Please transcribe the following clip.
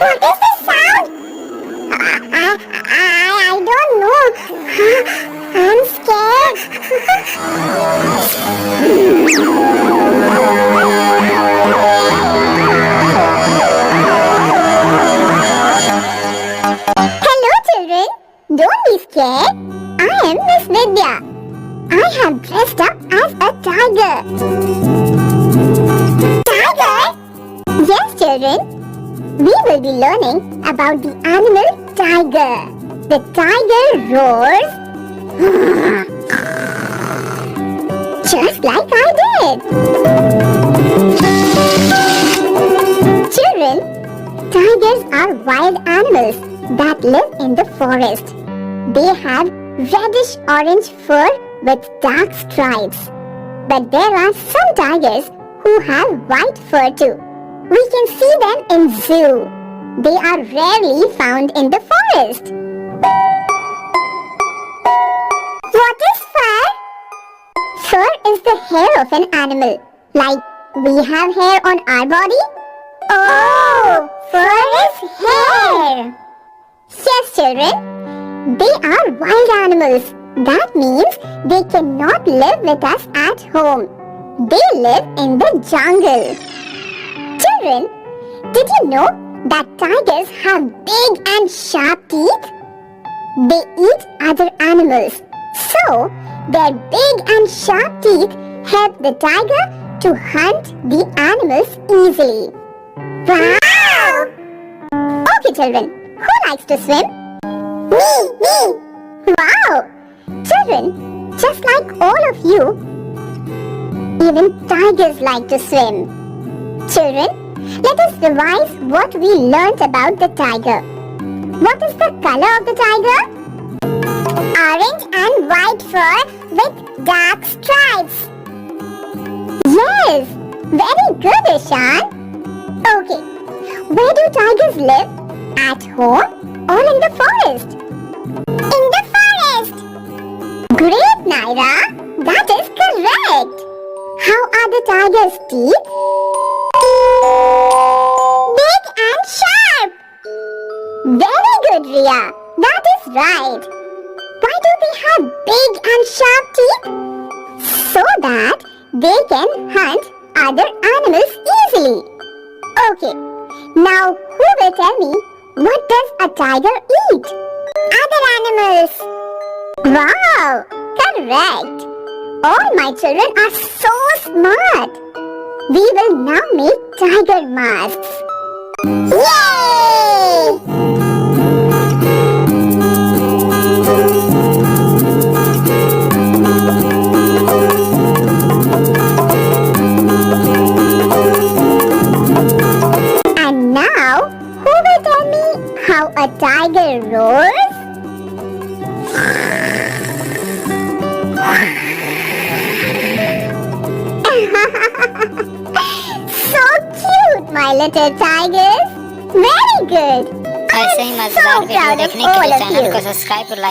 What is the sound? I don't know. I'm scared. Hello children. Don't be scared. I am Miss Vidya. I have dressed up as a tiger. Tiger? Yes children. We will be learning about the animal tiger. The tiger roars just like I did. Children, tigers are wild animals that live in the forest. They have reddish-orange fur with dark stripes. But there are some tigers who have white fur too. We can see them in zoo. They are rarely found in the forest. What is fur? Fur is the hair of an animal. Like we have hair on our body. Oh, fur is hair. Yes, children. They are wild animals. That means they cannot live with us at home. They live in the jungle. Children, did you know that tigers have big and sharp teeth? They eat other animals. So, their big and sharp teeth help the tiger to hunt the animals easily. Wow! Okay, children, who likes to swim? Me! Wow! Children, just like all of you, even tigers like to swim. Children, let us revise what we learnt about the tiger. What is the color of the tiger? Orange and white fur with dark stripes. Yes, very good, Ishan. Okay, where do tigers live? At home or in the forest? In the forest. Great, Naira. That is correct. How are the tiger's teeth? Big and sharp. Very good, Ria. That is right. Why do they have big and sharp teeth? So that they can hunt other animals easily. Okay, now who will tell me what does a tiger eat? Other animals. Wow, correct. All my children are so smart. We will now make tiger masks. Yay! And now, who will tell me how a tiger roars? So cute, my little tigers. Very good. ऐसे ही मजेदार video देखने के लिए channel को subscribe और like